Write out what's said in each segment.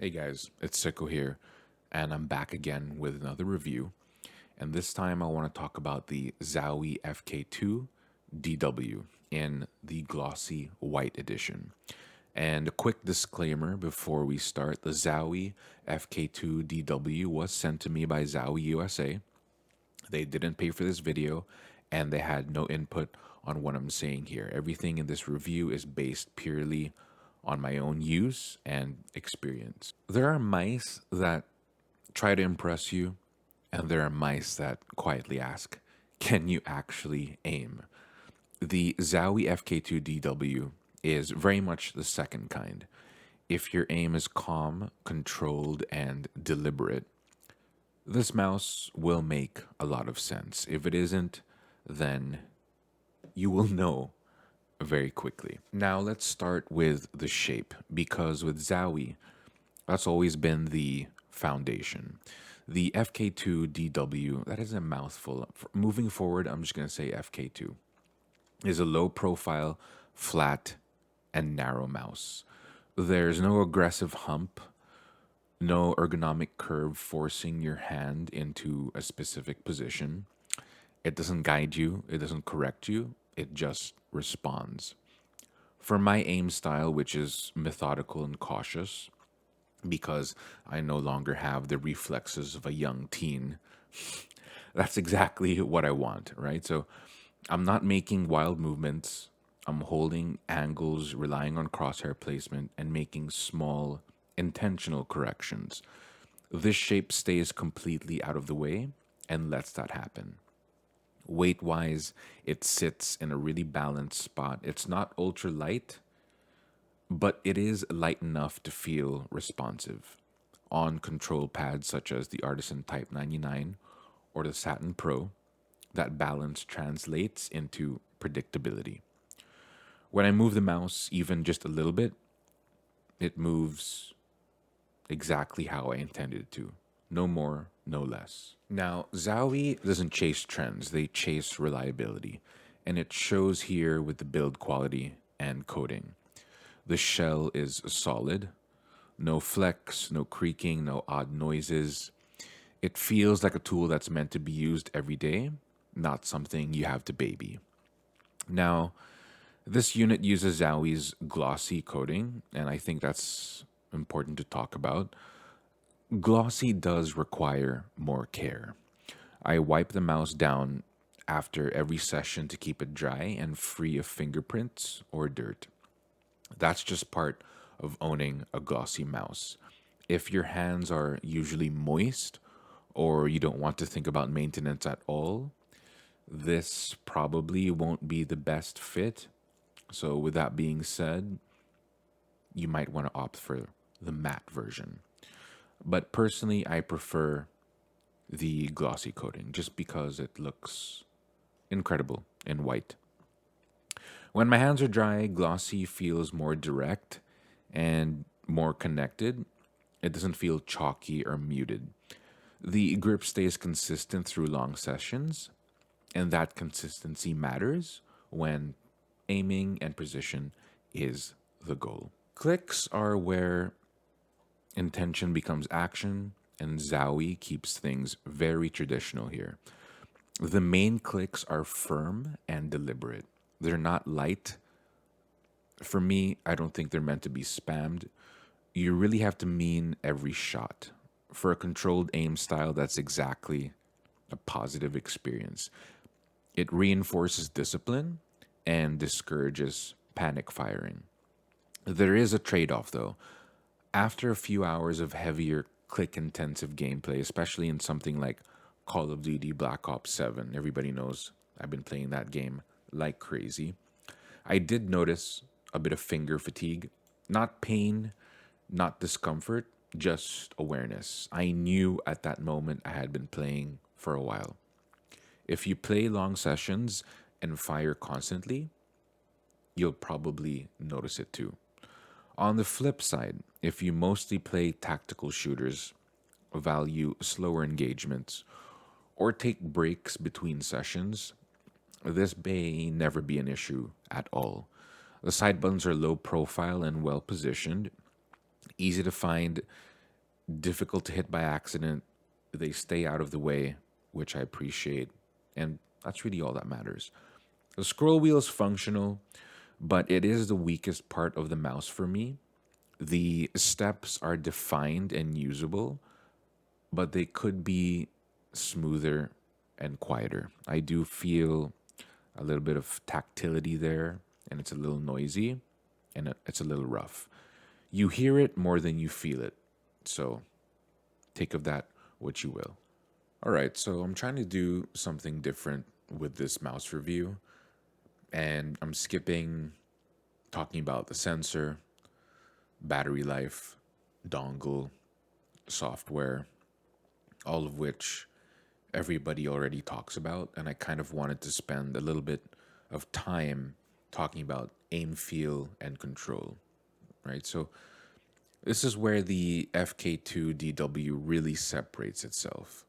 Hey guys, it's Sicko here, and I'm back again with another review. And this time I want to talk about the Zowie FK2-DW in the glossy white edition. And a quick disclaimer before we start, the Zowie FK2-DW was sent to me by Zowie USA. They didn't pay for this video, and they had no input on what I'm saying here. Everything in this review is based purely on my own use and experience. There are mice that try to impress you, and there are mice that quietly ask, can you actually aim? The Zowie FK2-DW is very much the second kind. If your aim is calm, controlled, and deliberate, this mouse will make a lot of sense. If it isn't, then you will know very quickly. Now let's start with the shape, because with Zowie, that's always been the foundation. The FK2-DW, that is a mouthful. Moving forward, I'm just going to say FK2, is a low profile, flat, and narrow mouse. There's no aggressive hump, no ergonomic curve forcing your hand into a specific position. It doesn't guide you, it doesn't correct you, it just responds. For my aim style, which is methodical and cautious, because I no longer have the reflexes of a young teen, that's exactly what I want, right? So I'm not making wild movements. I'm holding angles, relying on crosshair placement, and making small, intentional corrections. This shape stays completely out of the way and lets that happen. Weight wise, it sits in a really balanced spot. It's not ultra light, but it is light enough to feel responsive. On control pads such as the Artisan Type 99 or the Satin Pro, that balance translates into predictability. When I move the mouse even just a little bit, it moves exactly how I intended it to. No more, no less. Now, Zowie doesn't chase trends, they chase reliability. And it shows here with the build quality and coating. The shell is solid, no flex, no creaking, no odd noises. It feels like a tool that's meant to be used every day, not something you have to baby. Now, this unit uses Zowie's glossy coating, and I think that's important to talk about. Glossy does require more care. I wipe the mouse down after every session to keep it dry and free of fingerprints or dirt. That's just part of owning a glossy mouse. If your hands are usually moist or you don't want to think about maintenance at all, this probably won't be the best fit. So, with that being said, you might want to opt for the matte version. But personally, I prefer the glossy coating just because it looks incredible in white. When my hands are dry, glossy feels more direct and more connected. It doesn't feel chalky or muted. The grip stays consistent through long sessions, and that consistency matters when aiming and precision is the goal. Clicks are where intention becomes action, and Zowie keeps things very traditional here. The main clicks are firm and deliberate. They're not light. For me, I don't think they're meant to be spammed. You really have to mean every shot. For a controlled aim style, that's exactly a positive experience. It reinforces discipline and discourages panic firing. There is a trade off, though. After a few hours of heavier click intensive gameplay, especially in something like Call of Duty Black Ops 7, everybody knows I've been playing that game like crazy. I did notice a bit of finger fatigue, not pain, not discomfort, just awareness. I knew at that moment I had been playing for a while. If you play long sessions and fire constantly, you'll probably notice it too. On the flip side, if you mostly play tactical shooters, value slower engagements, or take breaks between sessions, this may never be an issue at all. The side buttons are low profile and well positioned, easy to find, difficult to hit by accident. They stay out of the way, which I appreciate. And that's really all that matters. The scroll wheel is functional, but it is the weakest part of the mouse for me. The steps are defined and usable, but they could be smoother and quieter. I do feel a little bit of tactility there, and it's a little noisy and it's a little rough. You hear it more than you feel it. So take of that what you will. All right, so I'm trying to do something different with this mouse review, and I'm skipping talking about the sensor, battery life, dongle, software, all of which everybody already talks about. And I kind of wanted to spend a little bit of time talking about aim, feel, and control, right? So this is where the FK2-DW really separates itself.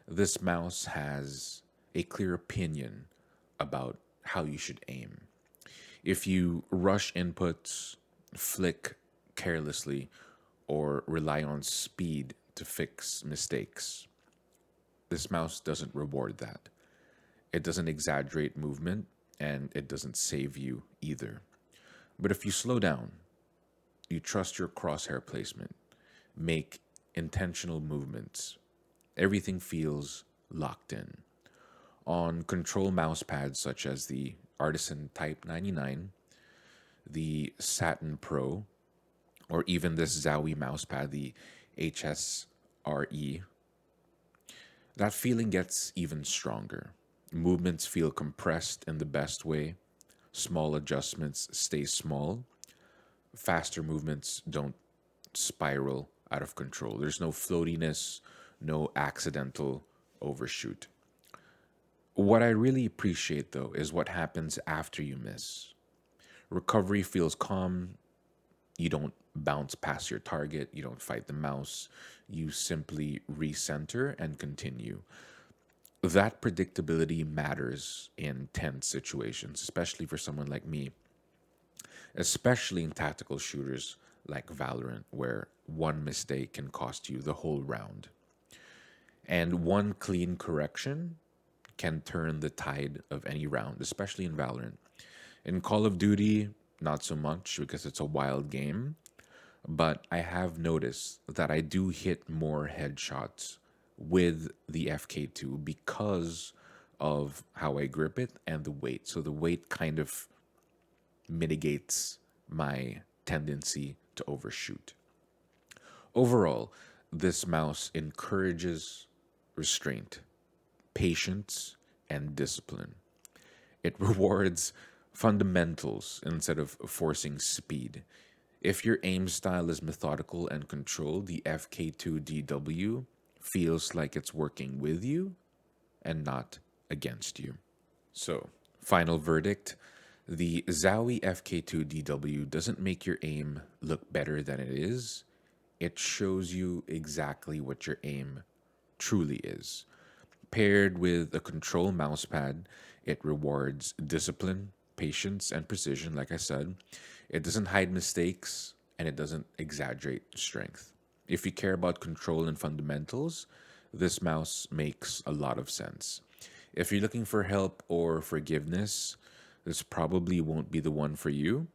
This mouse has a clear opinion about how you should aim. If you rush inputs, flick carelessly, or rely on speed to fix mistakes, this mouse doesn't reward that. It doesn't exaggerate movement, and it doesn't save you either. But if you slow down, you trust your crosshair placement, make intentional movements, everything feels locked in. On control mouse pads such as the Artisan Type 99, the Satin Pro, or even this Zowie mousepad, the HSRE, that feeling gets even stronger. Movements feel compressed in the best way. Small adjustments stay small. Faster movements don't spiral out of control. There's no floatiness, no accidental overshoot. What I really appreciate, though, is what happens after you miss. Recovery feels calm. You don't bounce past your target. You don't fight the mouse. You simply recenter and continue. That predictability matters in tense situations, especially for someone like me, especially in tactical shooters like Valorant, where one mistake can cost you the whole round. And one clean correction can turn the tide of any round, especially in Valorant. In Call of Duty, not so much because it's a wild game, but I have noticed that I do hit more headshots with the FK2 because of how I grip it and the weight. So the weight kind of mitigates my tendency to overshoot. Overall, this mouse encourages restraint, patience, and discipline. It rewards fundamentals instead of forcing speed. If your aim style is methodical and controlled, the FK2-DW feels like it's working with you and not against you. So, final verdict, the Zowie FK2-DW doesn't make your aim look better than it is. It shows you exactly what your aim truly is. Paired with a control mousepad, it rewards discipline, patience, and precision, like I said. It doesn't hide mistakes, and it doesn't exaggerate strength. If you care about control and fundamentals, this mouse makes a lot of sense. If you're looking for help or forgiveness, this probably won't be the one for you.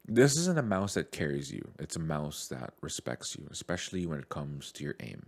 This isn't a mouse that carries you. It's a mouse that respects you, especially when it comes to your aim.